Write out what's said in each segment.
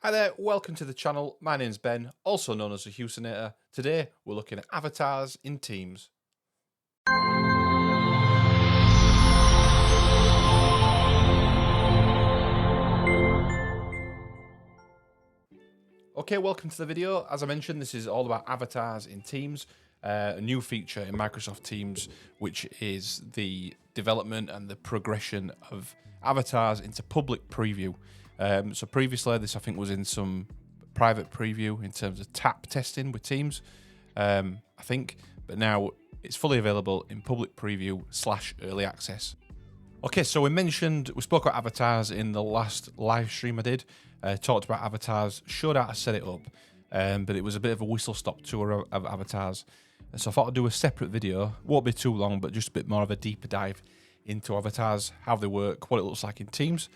Hi there, welcome to the channel. My name's Ben, also known as the Husonator. Today we're looking at avatars in Teams. Okay, welcome to the video. As I mentioned, this is all about avatars in Teams, a new feature in Microsoft Teams, which is the development and the progression of avatars into public preview. So previously, this I think was in some private preview in terms of tap testing with Teams, I think, but now it's fully available in public preview / early access. Okay, so we spoke about avatars in the last live stream I did, talked about avatars, showed how to set it up, but it was a bit of a whistle-stop tour of avatars. So I thought I'd do a separate video, won't be too long, but just a bit more of a deeper dive into avatars, how they work, what it looks like in Teams.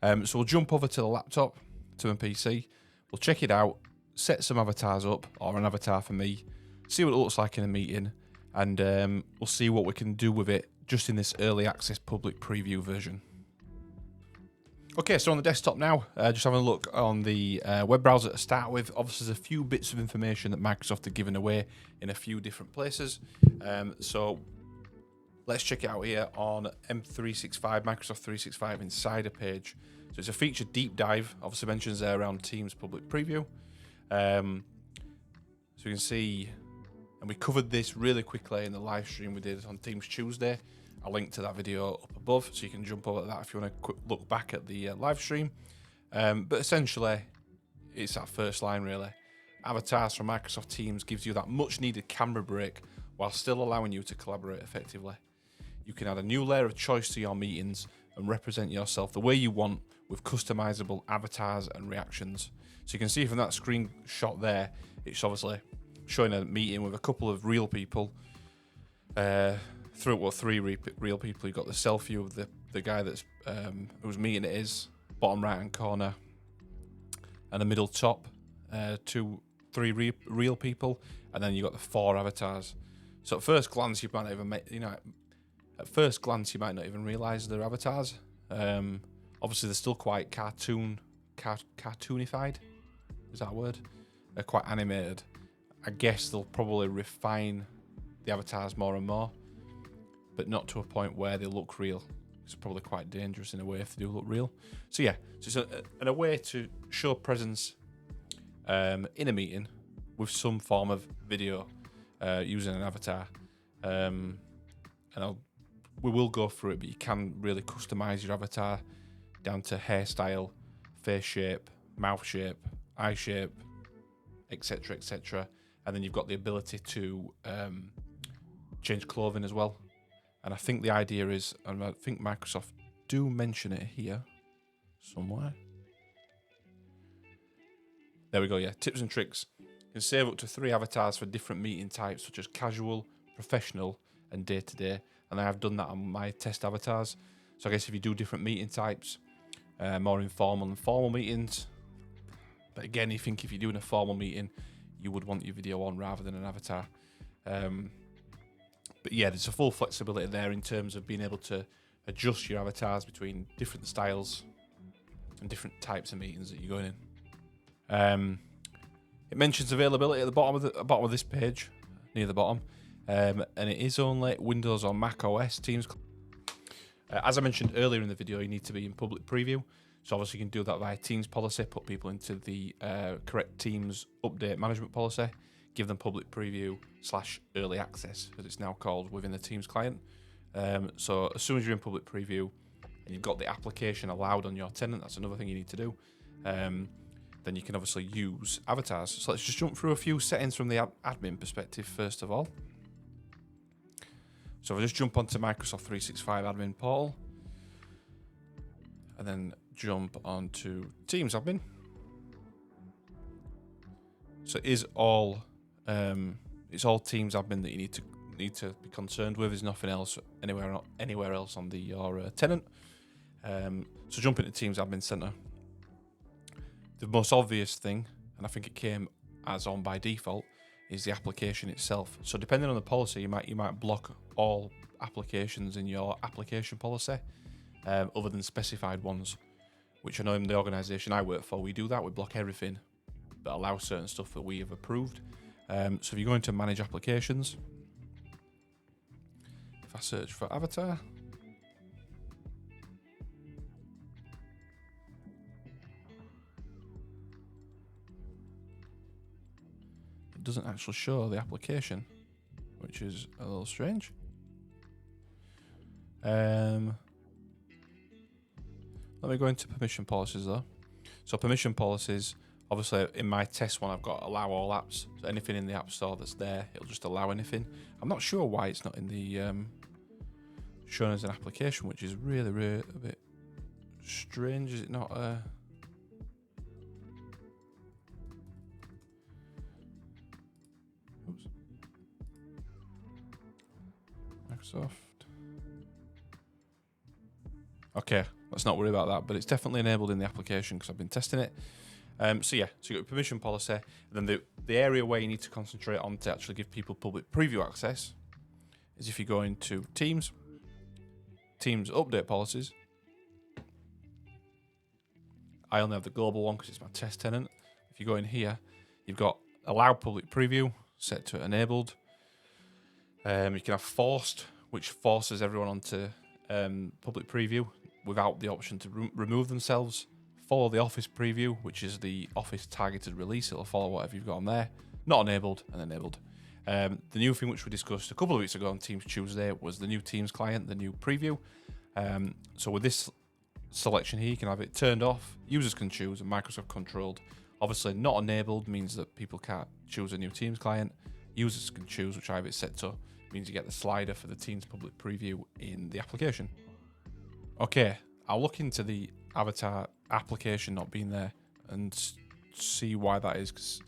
So we'll jump over to the laptop, to my PC, we'll check it out, set some avatars up, or an avatar for me, see what it looks like in a meeting, and we'll see what we can do with it just in this early access public preview version. Okay, so on the desktop now, just having a look on the web browser to start with. Obviously, there's a few bits of information that Microsoft are giving away in a few different places. So let's check it out here on M365, Microsoft 365 Insider page. So it's a featured deep dive, obviously mentions there around Teams public preview. So you can see, and we covered this really quickly in the live stream we did on Teams Tuesday. I'll link to that video up above, so you can jump over that if you want to quick look back at the live stream. But essentially, it's that first line really. Avatars from Microsoft Teams gives you that much needed camera break while still allowing you to collaborate effectively. You can add a new layer of choice to your meetings and represent yourself the way you want with customizable avatars and reactions. So you can see from that screenshot there, it's obviously showing a meeting with a couple of real people. Three real people. You've got the selfie of the guy that's whose meeting it is, bottom right hand corner, and the middle top, three real people, and then you got the 4 avatars. So at first glance, you might not even realise they're avatars. Obviously, they're still quite cartoonified. Is that a word? They're quite animated. I guess they'll probably refine the avatars more and more, but not to a point where they look real. It's probably quite dangerous in a way if they do look real. So yeah, so it's a way to show presence in a meeting with some form of video using an avatar. We will go through it, but you can really customize your avatar down to hairstyle, face shape, mouth shape, eye shape, etc., etc. And then you've got the ability to change clothing as well. And I think the idea is, and I think Microsoft do mention it here somewhere. There we go, yeah. Tips and tricks. You can save up to 3 avatars for different meeting types, such as casual, professional, and day-to-day. And I have done that on my test avatars. So I guess if you do different meeting types, more informal and formal meetings. But again, I think if you're doing a formal meeting, you would want your video on rather than an avatar. But yeah, there's a full flexibility there in terms of being able to adjust your avatars between different styles and different types of meetings that you're going in. It mentions availability at the bottom of this page, near the bottom, and it is only Windows or Mac OS Teams. As I mentioned earlier in the video, you need to be in public preview. So obviously you can do that via Teams policy, put people into the correct Teams update management policy, give them public preview / early access, as it's now called within the Teams client. So as soon as you're in public preview and you've got the application allowed on your tenant, that's another thing you need to do, then you can obviously use avatars. So let's just jump through a few settings from the admin perspective first of all. So if I just jump onto Microsoft 365 admin portal, and then jump onto Teams admin. So it is all it's all Teams admin that you need to be concerned with. There's nothing else anywhere else on your tenant. So jump into Teams admin center. The most obvious thing, and I think it came as on by default, is the application itself. So depending on the policy, you might block all applications in your application policy, other than specified ones. which I know in the organisation I work for, we do that. We block everything but allow certain stuff that we have approved. So if you go into manage applications, if I search for avatar, it doesn't actually show the application, which is a little strange. Let me go into permission policies though. So permission policies, obviously in my test one I've got allow all apps. So anything in the app store that's there, it'll just allow anything. I'm not sure why it's not in the shown as an application, which is really a bit strange. Is it not? Oops. Microsoft. Okay, let's not worry about that, but it's definitely enabled in the application because I've been testing it. So yeah, so you've got permission policy, and then the area where you need to concentrate on to actually give people public preview access is if you go into Teams update policies. I only have the global one because it's my test tenant. If you go in here, you've got allow public preview set to enabled. You can have forced, which forces everyone onto public preview without the option to remove themselves. Follow the Office preview, which is the Office targeted release. It'll follow whatever you've got on there. Not enabled and enabled. The new thing which we discussed a couple of weeks ago on Teams Tuesday was the new Teams client, the new preview. So with this selection here, you can have it turned off. Users can choose and Microsoft controlled. Obviously not enabled means that people can't choose a new Teams client. Users can choose, which I have it set to. Means you get the slider for the Teams public preview in the application. Okay, I'll look into the avatar application not being there and see why that is, because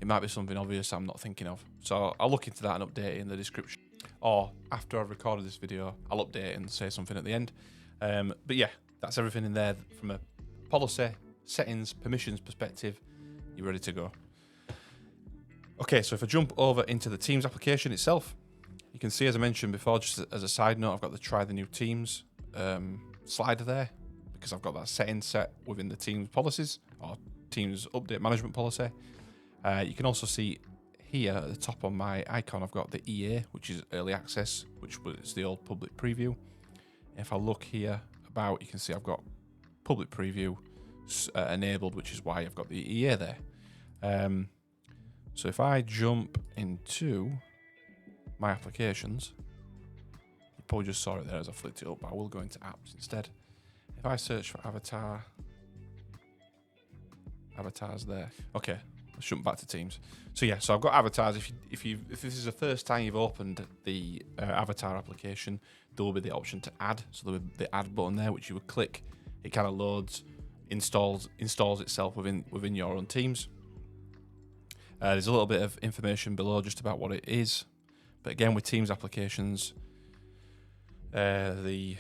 it might be something obvious I'm not thinking of. So I'll look into that and update it in the description. Or after I've recorded this video, I'll update it and say something at the end. But yeah, that's everything in there from a policy, settings, permissions perspective. You're ready to go. Okay, so if I jump over into the Teams application itself, you can see, as I mentioned before, just as a side note, I've got the try the new Teams slider there because I've got that setting set within the Teams policies or Teams update management policy. You can also see here at the top on my icon, I've got the EA, which is early access, which was the old public preview. If I look here about, you can see I've got public preview enabled, which is why I've got the EA there. So if I jump into my applications, you probably just saw it there as I flicked it up, but I will go into apps instead. If I search for avatars there. Okay, let's jump back to Teams. So yeah, so I've got avatars. If this is the first time you've opened the avatar application, there will be the option to add. So there will be the add button there, which you would click. It kind of loads, installs itself within your own Teams. There's a little bit of information below just about what it is. But again, with Teams applications, the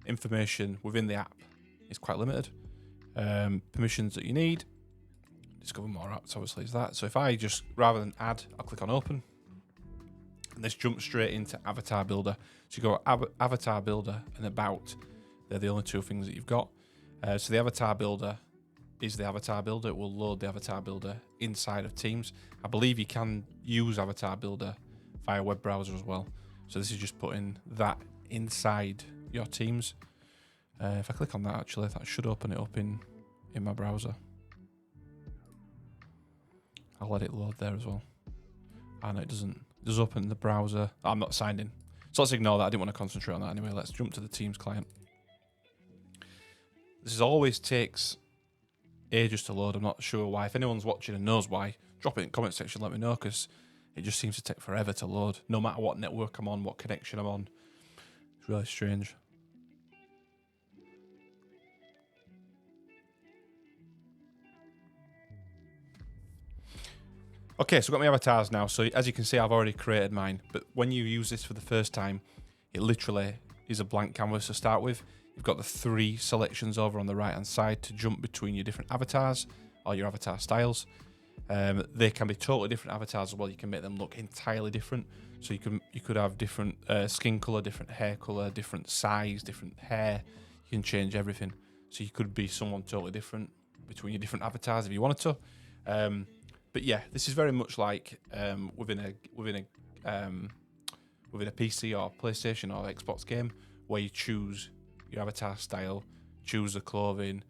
information within the app is quite limited. Permissions that you need, discover more apps, obviously, is that. So if I just, rather than add, I'll click on open. And this jumps straight into Avatar Builder. So you go Avatar Builder and About. They're the only two things that you've got. So the Avatar Builder is the Avatar Builder. It will load the Avatar Builder inside of Teams. I believe you can use Avatar Builder via web browser as well. So this is just putting that inside your Teams. If I click on that, actually, that should open it up in my browser. I'll let it load there as well. And it doesn't. It does open the browser. I'm not signed in. So let's ignore that. I didn't want to concentrate on that anyway. Let's jump to the Teams client. This always takes ages to load. I'm not sure why. If anyone's watching and knows why, drop it in the comment section, let me know, because it just seems to take forever to load, no matter what network I'm on, what connection I'm on. It's really strange. Okay, so I've got my avatars now. So as you can see, I've already created mine. But when you use this for the first time, it literally is a blank canvas to start with. You've got the 3 selections over on the right-hand side to jump between your different avatars or your avatar styles. They can be totally different avatars as well. You can make them look entirely different. So you could have different skin color, different hair color, different size, different hair. You can change everything. So you could be someone totally different between your different avatars if you wanted to. But yeah, this is very much like within a PC or PlayStation or Xbox game, where you choose your avatar style, choose the clothing,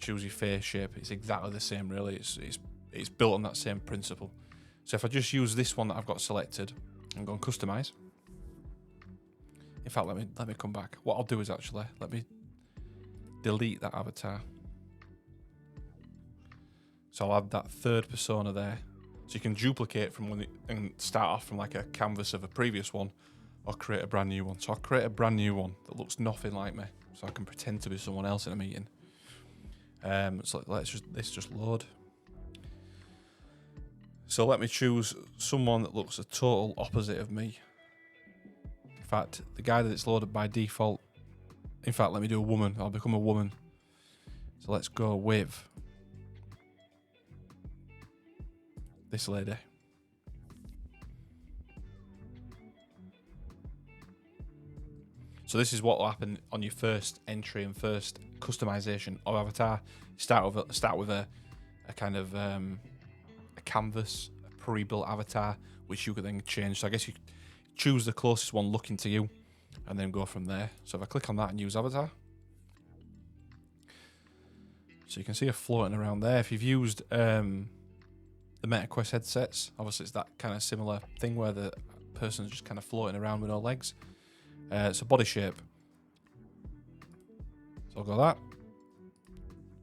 choose your face shape. It's exactly the same, really. It's built on that same principle. So if I just use this one that I've got selected and go and customize. In fact, let me come back. What I'll do is actually let me delete that avatar. So I'll add that third persona there. So you can duplicate from and start off from like a canvas of a previous one, or create a brand new one. So I'll create a brand new one that looks nothing like me, so I can pretend to be someone else in a meeting. So let's just load. So let me choose someone that looks a total opposite of me. In fact, the guy that it's loaded by default. In fact, let me do a woman. I'll become a woman. So let's go with this lady. So this is what will happen on your first entry and first customization of avatar. Start with a kind of a canvas, a pre-built avatar, which you could then change. So I guess you choose the closest one looking to you, and then go from there. So if I click on that and use avatar, so you can see her floating around there. If you've used the MetaQuest headsets, obviously it's that kind of similar thing where the person's just kind of floating around with no legs. So body shape. So I'll go that.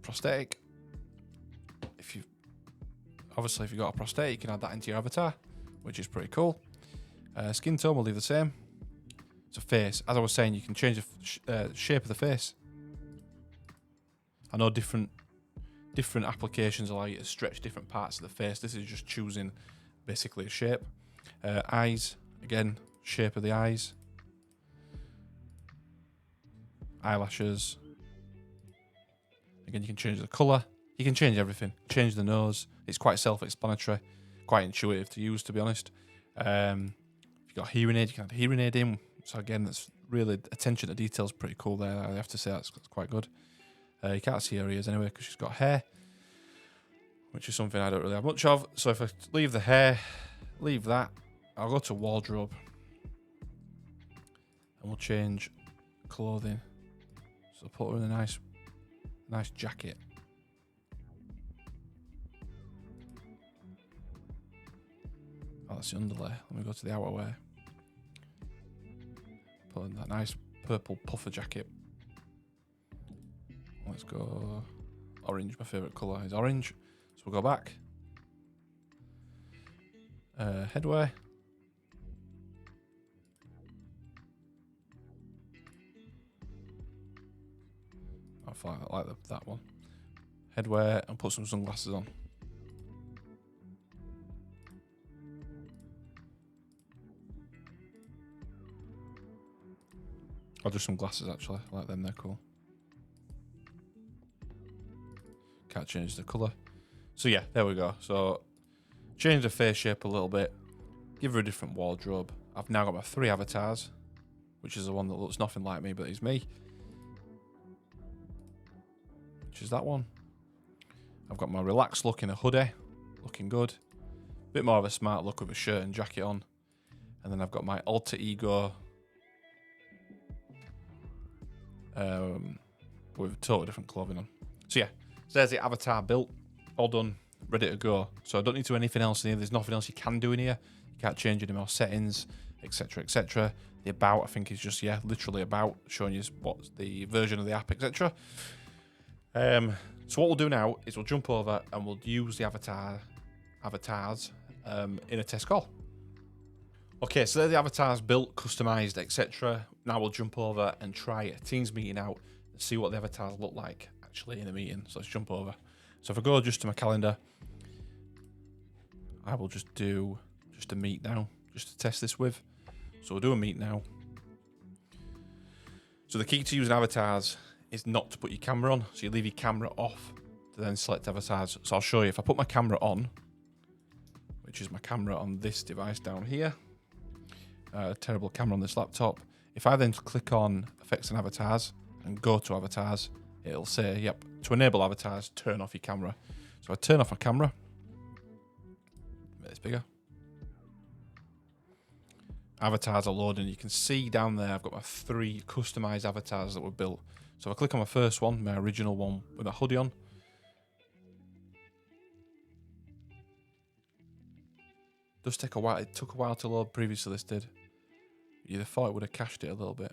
Prosthetic. If you've got a prosthetic, you can add that into your avatar, which is pretty cool. Skin tone will leave the same. So face, as I was saying, you can change the shape of the face. I know different applications allow you to stretch different parts of the face. This is just choosing basically a shape. Eyes, again, shape of the eyes. Eyelashes. Again, you can change the colour. You can change everything. Change the nose. It's quite self-explanatory, quite intuitive to use, to be honest. If you've got a hearing aid, you can add a hearing aid in. So again, that's really attention to detail is pretty cool there. I have to say that's quite good. You can't see her ears anyway because she's got hair, which is something I don't really have much of. So if I leave the hair, leave that, I'll go to wardrobe and we'll change clothing. So put her in a nice jacket. Oh, that's the underlay. Let me go to the outerwear. Put in that nice purple puffer jacket. Let's go orange. My favourite colour is orange. So we'll go back. Headwear. I like that one. Headwear and put some sunglasses on. I'll do some glasses actually. I like them, they're cool. Can't change the colour. So yeah, there we go. So change the face shape a little bit. Give her a different wardrobe. I've now got my 3 avatars, which is the one that looks nothing like me, but is me. Which is that one. I've got my relaxed look in a hoodie, looking good. Bit more of a smart look with a shirt and jacket on. And then I've got my alter ego with totally different clothing on. So yeah, so there's the avatar built, all done, ready to go. So I don't need to do anything else in here. There's nothing else you can do in here. You can't change any more settings, etc, etc. The about, I think, is just, yeah, literally about, showing you what's the version of the app, etc. So what we'll do now is we'll jump over and we'll use the avatars in a test call. Okay, so they're the avatars built, customized, etc. Now we'll jump over and try a Teams meeting out and see what the avatars look like actually in a meeting. So let's jump over. So if I go just to my calendar, I will just do a meet now, just to test this with. So we'll do a meet now. So the key to using avatars is not to put your camera on. So you leave your camera off to then select avatars. So I'll show you. If I put my camera on, which is my camera on this device down here, terrible camera on this laptop. If I then click on effects and avatars and go to avatars, it'll say, yep, to enable avatars, turn off your camera. So I turn off my camera. Make this bigger. Avatars are loading. You can see down there I've got my 3 customized avatars that were built. So if I click on my first one, my original one with a hoodie on, does take a while. It took a while to load previously, this did. You'd have thought it would have cached it a little bit.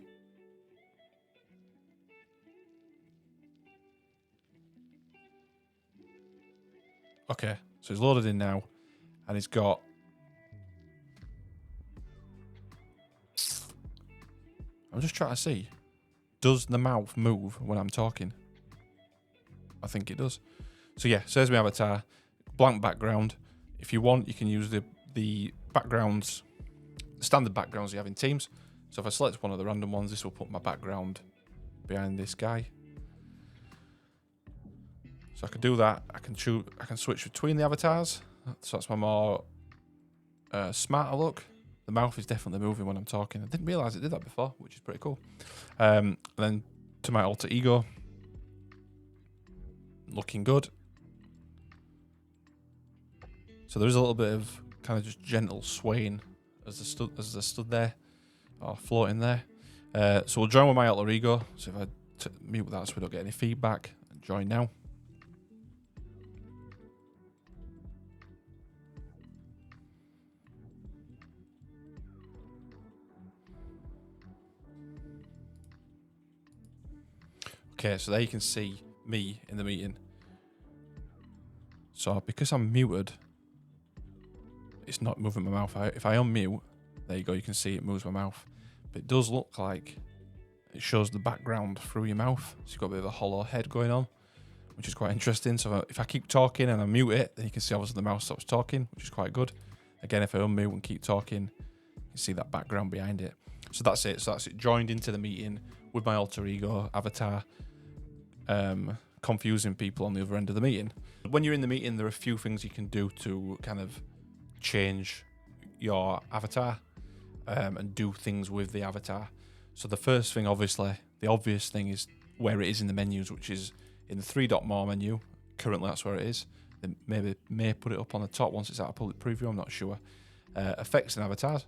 Okay, so it's loaded in now, and it's got... I'm just trying to see, does the mouth move when I'm talking? I think it does. So yeah, so there's my avatar, blank background. If you want, you can use the backgrounds, standard backgrounds you have in Teams. So if I select one of the random ones, this will put my background behind this guy. So I can do that. I can switch between the avatars. So that's my more smarter look. The mouth is definitely moving when I'm talking. I didn't realise it did that before, which is pretty cool. And then to my alter ego. Looking good. So there is a little bit of kind of just gentle swaying as I stood there, or floating there. So we'll join with my alter ego. So if I mute that so we don't get any feedback, and join now. Okay, so there you can see me in the meeting. So because I'm muted, it's not moving my mouth out. If I unmute, there you go, you can see it moves my mouth. But it does look like it shows the background through your mouth. So you've got a bit of a hollow head going on, which is quite interesting. So if I keep talking and I mute it, then you can see obviously the mouse stops talking, which is quite good. Again, if I unmute and keep talking, you can see that background behind it. So that's it. So that's it, joined into the meeting with my alter ego avatar, confusing people on the other end of the meeting. When you're in the meeting, there are a few things you can do to kind of change your avatar and do things with the avatar. So the first thing, obviously, the obvious thing is where it is in the menus, which is in the 3.more menu. Currently, that's where it is. They maybe may put it up on the top once it's out of public preview, I'm not sure. Effects and avatars.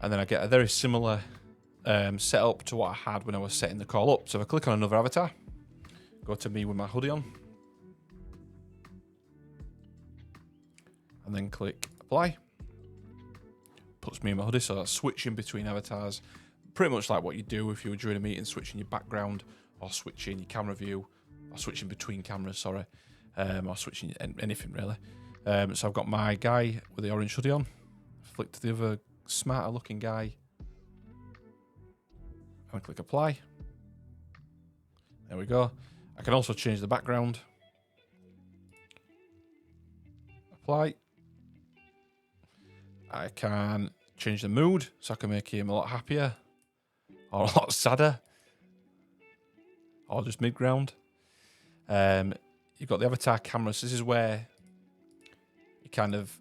And then I get a very similar setup to what I had when I was setting the call up. So if I click on another avatar, go to me with my hoodie on, and then click apply. Puts me in my hoodie, so that's switching between avatars. Pretty much like what you do if you were during a meeting, switching your background, or switching your camera view, or switching between cameras, sorry, or switching anything really. So I've got my guy with the orange hoodie on. Flick to the other smarter looking guy, and click apply. There we go. I can also change the background. Apply. I can change the mood, so I can make him a lot happier or a lot sadder, or just mid-ground. You've got the avatar camera, so this is where it kind of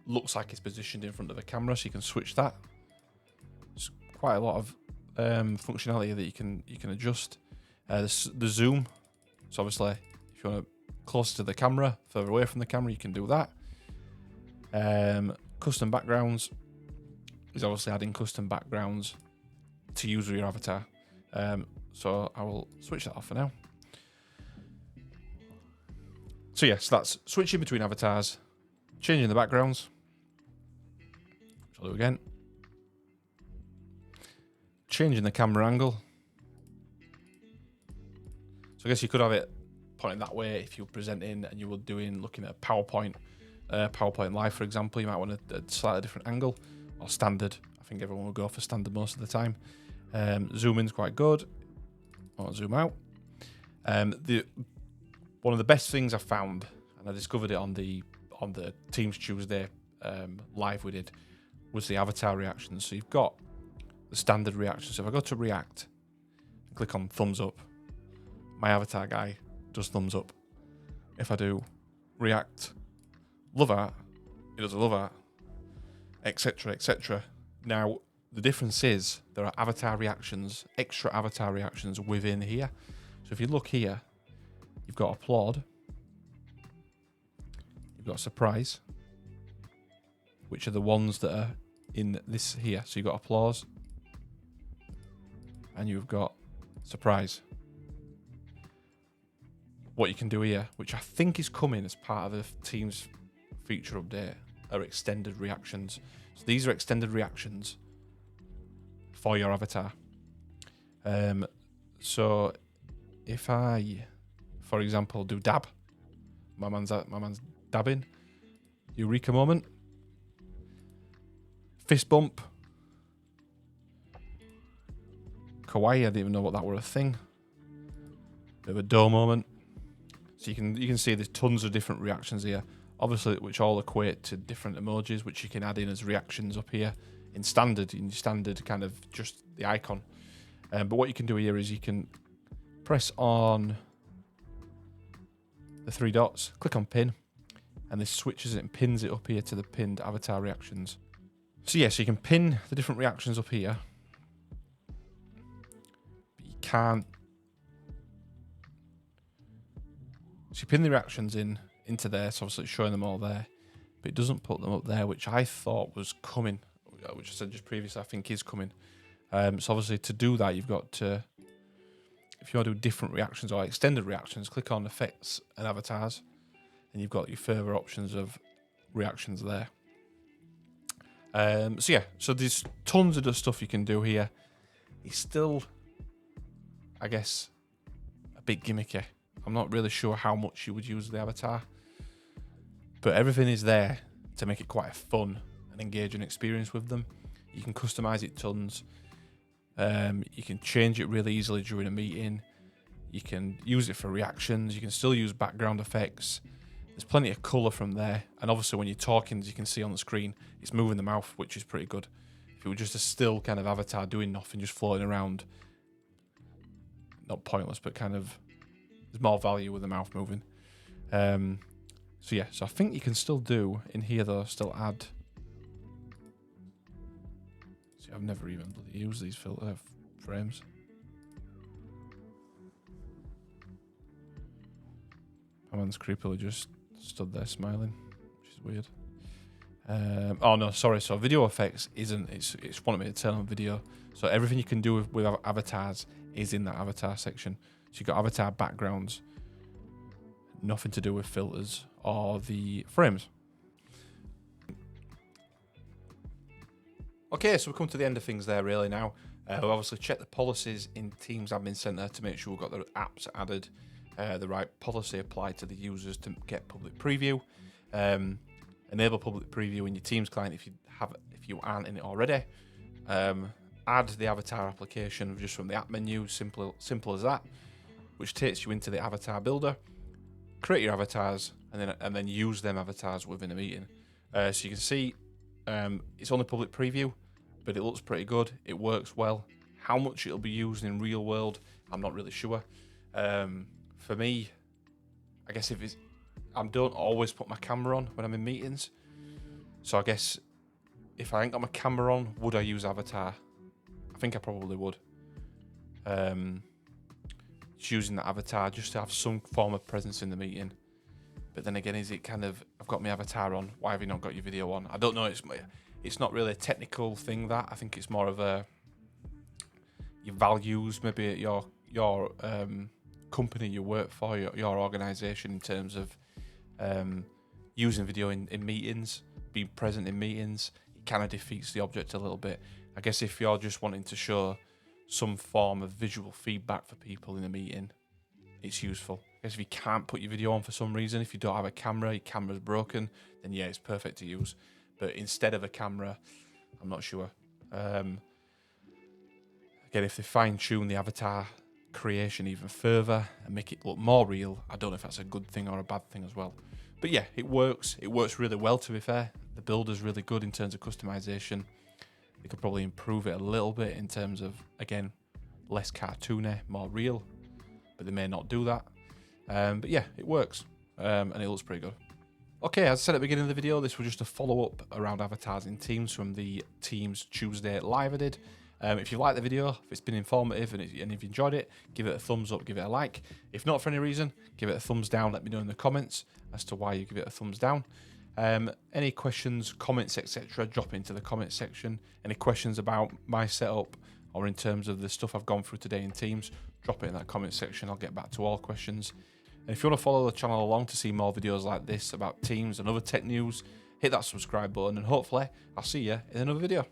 looks like it's positioned in front of the camera, so you can switch that. There's quite a lot of functionality that you can adjust. The zoom, so obviously if you want to closer to the camera, further away from the camera, you can do that. Custom backgrounds is obviously adding custom backgrounds to use with your avatar. So I will switch that off for now. So yes, that's switching between avatars, changing the backgrounds. I'll do again. Changing the camera angle. So I guess you could have it pointing that way if you were presenting and you were looking at a PowerPoint Live, for example. You might want a slightly different angle, or standard. I think everyone will go for standard most of the time. Zoom in's quite good. I'll zoom out. One of the best things I found, and I discovered it on the Teams Tuesday live we did, was the avatar reactions. So you've got the standard reactions. So if I go to react and click on thumbs up, my avatar guy does thumbs up. If I do react love art, it does a love art, etc., etc. Now, the difference is there are avatar reactions, extra avatar reactions within here. So if you look here, you've got applaud, you've got surprise, which are the ones that are in this here. So you've got applause and you've got surprise. What you can do here, which I think is coming as part of the team's feature update, are extended reactions. So these are extended reactions for your avatar. So if I, for example, do dab, my man's dabbing, eureka moment, fist bump, kawaii, I didn't even know what that were a thing. Bit of a dough moment. So you can see there's tons of different reactions here, obviously, which all equate to different emojis, which you can add in as reactions up here in your standard kind of just the icon. But what you can do here is you can press on the 3 dots, click on pin, and this switches it and pins it up here to the pinned avatar reactions. So yeah, so you can pin the different reactions up here, but you can't. So you pin the reactions into there, so obviously it's showing them all there, but it doesn't put them up there, which I thought was coming, which I said just previously I think is coming. So obviously to do that, you've got to, if you want to do different reactions or extended reactions, click on effects and avatars, and you've got your further options of reactions there. So yeah, so there's tons of the stuff you can do here. It's still, I guess, a bit gimmicky. I'm not really sure how much you would use the avatar, but everything is there to make it quite a fun and engaging experience with them. You can customize it tons. You can change it really easily during a meeting. You can use it for reactions. You can still use background effects. There's plenty of color from there. And obviously when you're talking, as you can see on the screen, it's moving the mouth, which is pretty good. If it were just a still kind of avatar doing nothing, just floating around, not pointless, but kind of, there's more value with the mouth moving. So yeah, so I think you can still do in here though, still add. See, I've never even bloody used these filter frames. My man's creepily just stood there smiling, which is weird. Oh no, sorry. So video effects isn't. It's wanting me to turn on video. So everything you can do with avatars is in that avatar section. So you've got avatar backgrounds, nothing to do with filters or the frames. Okay, so we've come to the end of things there really now. We've obviously checked the policies in Teams Admin Center to make sure we've got the apps added, the right policy applied to the users to get public preview. Enable public preview in your Teams client if you aren't in it already. Add the avatar application just from the app menu, simple as that, which takes you into the avatar builder. Create your avatars and then use them avatars within a meeting. So you can see it's on the public preview, but it looks pretty good. It works well. How much it'll be used in real world, I'm not really sure. For me, I guess I don't always put my camera on when I'm in meetings. So I guess if I ain't got my camera on, would I use avatar? I think I probably would. Just using that avatar just to have some form of presence in the meeting. But then again, is it kind of, I've got my avatar on, why have you not got your video on? I don't know, it's not really a technical thing that. I think it's more of your values, maybe at your company you work for, your organisation, in terms of using video in meetings, being present in meetings. It kind of defeats the object a little bit. I guess if you're just wanting to show some form of visual feedback for people in a meeting, it's useful. I guess if you can't put your video on for some reason, if you don't have a camera, your camera's broken, then yeah, it's perfect to use. But instead of a camera, I'm not sure. Again, if they fine-tune the avatar creation even further and make it look more real, I don't know if that's a good thing or a bad thing as well. But yeah, it works. It works really well, to be fair. The builder's really good in terms of customization. They could probably improve it a little bit in terms of, again, less cartoony, more real. But they may not do that. But yeah, it works. And it looks pretty good. Okay, as I said at the beginning of the video, this was just a follow-up around avatars in Teams from the Teams Tuesday live I did. If you liked the video, if it's been informative and if you enjoyed it, give it a thumbs up, give it a like. If not for any reason, give it a thumbs down. Let me know in the comments as to why you give it a thumbs down. Any questions, comments, etc., drop into the comment section. Any questions about my setup or in terms of the stuff I've gone through today in Teams, drop it in that comment section. I'll get back to all questions. And if you want to follow the channel along to see more videos like this about Teams and other tech news, hit that subscribe button and hopefully I'll see you in another video.